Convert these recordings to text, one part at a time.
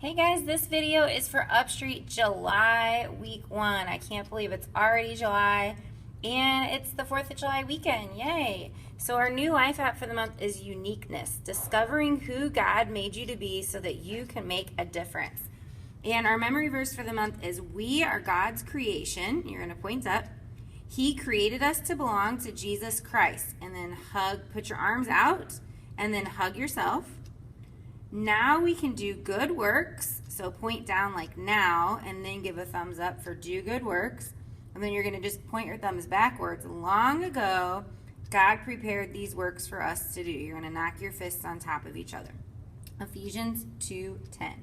Hey guys, this video is for Upstreet July week 1. I can't believe it's already July and it's the 4th of July weekend. Yay! So our new life app for the month is uniqueness, discovering who God made you to be so that you can make a difference. And our memory verse for the month is we are God's creation. You're going to point up. He created us to belong to Jesus Christ. And then put your arms out and then hug yourself. Now we can do good works. So point down like now and then give a thumbs up for do good works. And then you're going to just point your thumbs backwards. Long ago, God prepared these works for us to do. You're going to knock your fists on top of each other. Ephesians 2:10.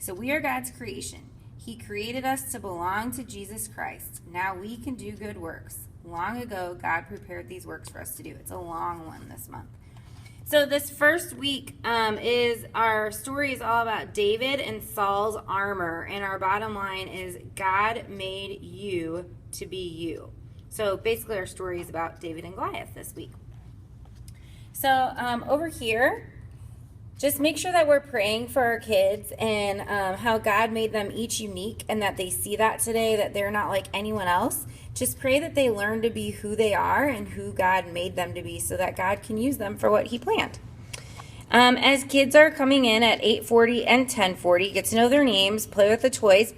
So we are God's creation. He created us to belong to Jesus Christ. Now we can do good works. Long ago, God prepared these works for us to do. It's a long one this month. So this first week is our story is all about David and Saul's armor. And our bottom line is God made you to be you. So basically our story is about David and Goliath this week. So over here, just make sure that we're praying for our kids and how God made them each unique and that they see that today, that they're not like anyone else. Just pray that they learn to be who they are and who God made them to be so that God can use them for what he planned. As kids are coming in at 8:40 and 10:40, get to know their names, play with the toys,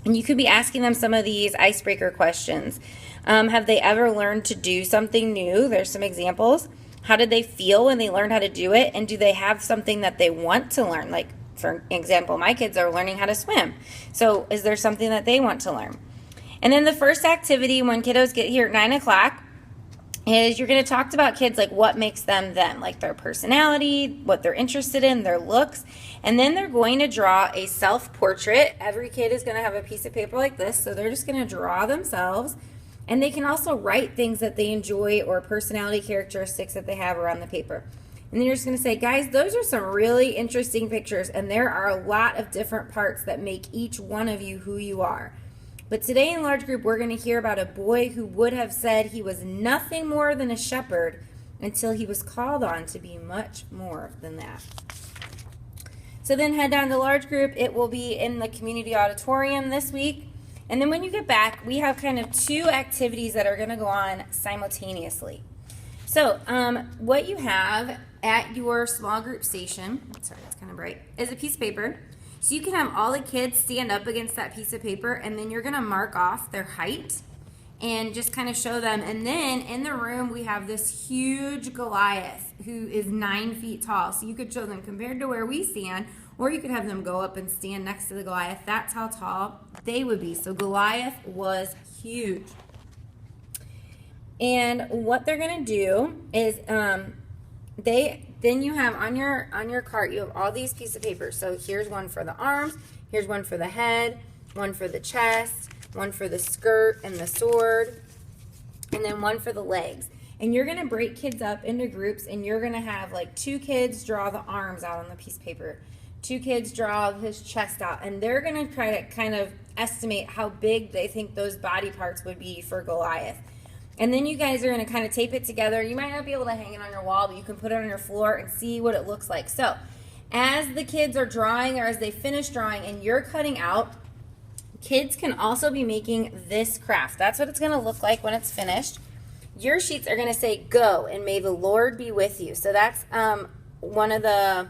and you could be asking them some of these icebreaker questions. Have they ever learned to do something new? There's some examples. How did they feel when they learned how to do it? And do they have something that they want to learn? Like, for example, my kids are learning how to swim. So is there something that they want to learn? And then the first activity when kiddos get here at 9 o'clock is you're going to talk about kids like what makes them them, like their personality, what they're interested in, their looks. And then they're going to draw a self-portrait. Every kid is going to have a piece of paper like this. So they're just going to draw themselves. And they can also write things that they enjoy or personality characteristics that they have around the paper. And then you're just going to say, guys, those are some really interesting pictures. And there are a lot of different parts that make each one of you who you are. But today in large group, we're going to hear about a boy who would have said he was nothing more than a shepherd until he was called on to be much more than that. So then head down to large group. It will be in the community auditorium this week. And then when you get back, we have kind of two activities that are going to go on simultaneously. So what you have at your small group station, sorry, it's kind of bright, is a piece of paper. So you can have all the kids stand up against that piece of paper, and then you're going to mark off their height and just kind of show them. And then in the room, we have this huge Goliath who is 9 feet tall. So you could show them compared to where we stand, or you could have them go up and stand next to the Goliath. That's how tall they would be. So Goliath was huge. And what they're going to do is then you have on your cart, you have all these pieces of paper. So here's one for the arms, here's one for the head, one for the chest, one for the skirt and the sword, and then one for the legs. And you're going to break kids up into groups, and you're going to have like 2 kids draw the arms out on the piece of paper. 2 kids draw his chest out, and they're going to try to kind of estimate how big they think those body parts would be for Goliath. And then you guys are going to kind of tape it together. You might not be able to hang it on your wall, but you can put it on your floor and see what it looks like. So as the kids are drawing or as they finish drawing and you're cutting out, kids can also be making this craft. That's what it's going to look like when it's finished. Your sheets are going to say go and may the Lord be with you. So that's one of the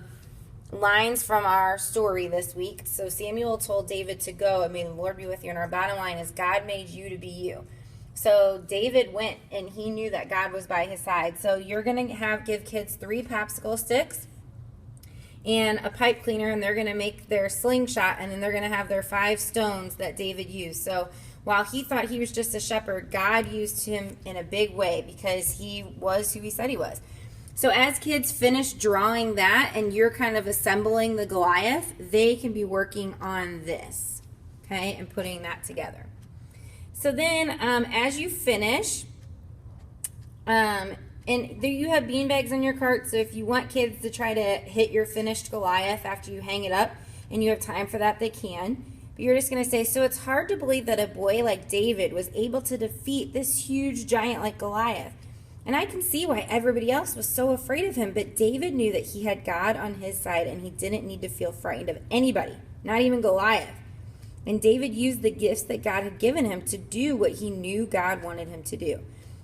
lines from our story this week. So Samuel told David to go and may the Lord be with you. And our bottom line is God made you to be you. So David went and he knew that God was by his side. So you're going to give kids 3 popsicle sticks and a pipe cleaner, and they're going to make their slingshot, and then they're going to have their 5 stones that David used. So while he thought he was just a shepherd, God used him in a big way because he was who he said he was. So as kids finish drawing that and you're kind of assembling the Goliath, they can be working on this, okay, and putting that together. So then as you finish, and there you have beanbags on your cart, so if you want kids to try to hit your finished Goliath after you hang it up and you have time for that, they can. But you're just going to say, so it's hard to believe that a boy like David was able to defeat this huge giant like Goliath. And I can see why everybody else was so afraid of him, but David knew that he had God on his side and he didn't need to feel frightened of anybody. not even Goliath. And David used the gifts that God had given him to do what he knew God wanted him to do.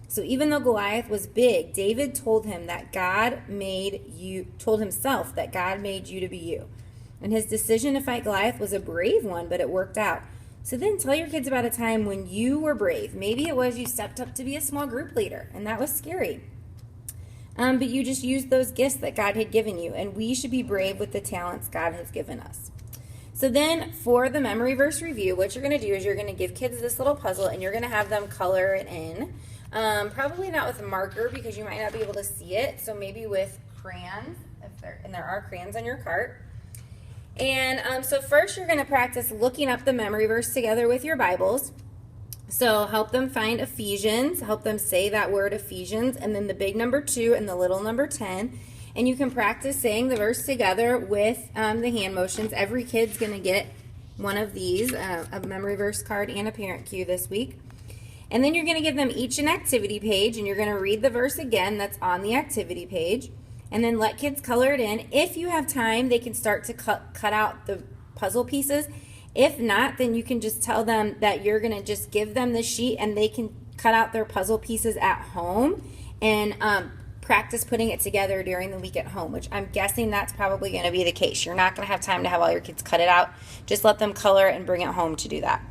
So even though Goliath was big, David told himself that God made you to be you. And his decision to fight Goliath was a brave one, but it worked out. So then tell your kids about a time when you were brave. Maybe it was you stepped up to be a small group leader, and that was scary. But you just used those gifts that God had given you, and we should be brave with the talents God has given us. So then for the memory verse review, what you're going to do is you're going to give kids this little puzzle, and you're going to have them color it in. Probably not with a marker because you might not be able to see it, so maybe with crayons, and there are crayons on your cart. And so first you're going to practice looking up the memory verse together with your Bibles. So help them find Ephesians, help them say that word Ephesians, and then the big number 2 and the little number 10. And you can practice saying the verse together with the hand motions. Every kid's going to get one of these, a memory verse card and a parent cue this week. And then you're going to give them each an activity page, and you're going to read the verse again that's on the activity page. And then let kids color it in. If you have time, they can start to cut out the puzzle pieces. If not, then you can just tell them that you're going to just give them the sheet and they can cut out their puzzle pieces at home and practice putting it together during the week at home, which I'm guessing that's probably going to be the case. You're not going to have time to have all your kids cut it out. Just let them color and bring it home to do that.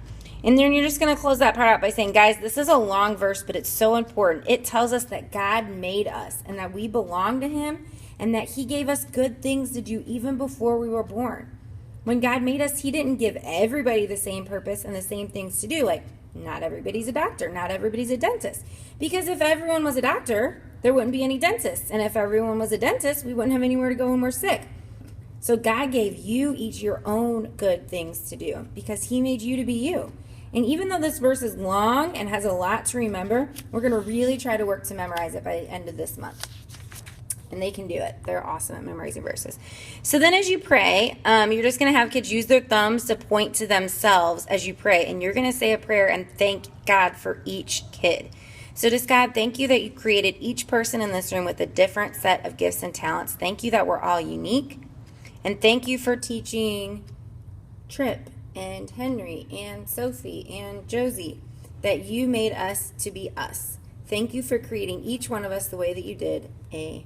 And then you're just going to close that part out by saying, guys, this is a long verse, but it's so important. It tells us that God made us and that we belong to him and that he gave us good things to do even before we were born. When God made us, he didn't give everybody the same purpose and the same things to do. Like, not everybody's a doctor, not everybody's a dentist. Because if everyone was a doctor, there wouldn't be any dentists. And if everyone was a dentist, we wouldn't have anywhere to go when we're sick. So God gave you each your own good things to do because he made you to be you. And even though this verse is long and has a lot to remember, we're going to really try to work to memorize it by the end of this month. And they can do it. They're awesome at memorizing verses. So then as you pray, you're just going to have kids use their thumbs to point to themselves as you pray. And you're going to say a prayer and thank God for each kid. So just God, thank you that you created each person in this room with a different set of gifts and talents. Thank you that we're all unique. And thank you for teaching Tripp and Henry and Sophie and Josie that you made us to be us. Thank you for creating each one of us the way that you did. Amen.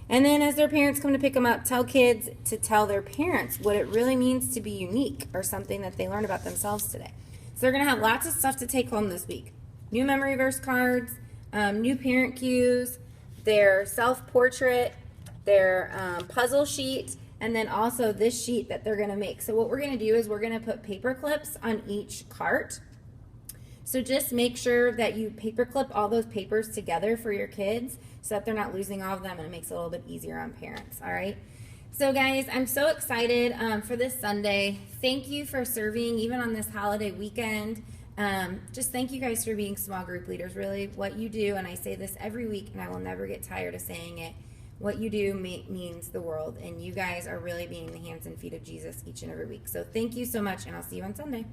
And then as their parents come to pick them up, tell kids to tell their parents what it really means to be unique or something that they learn about themselves today. So they're going to have lots of stuff to take home this week. New memory verse cards, new parent cues, their self-portrait, their puzzle sheet, and then also this sheet that they're going to make. So what we're going to do is we're going to put paper clips on each cart. So just make sure that you paper clip all those papers together for your kids so that they're not losing all of them, and it makes it a little bit easier on parents, all right? So guys, I'm so excited for this Sunday. Thank you for serving even on this holiday weekend. Just thank you guys for being small group leaders. Really, what you do, and I say this every week and I will never get tired of saying it, what you do means the world, and you guys are really being the hands and feet of Jesus each and every week. So thank you so much, and I'll see you on Sunday.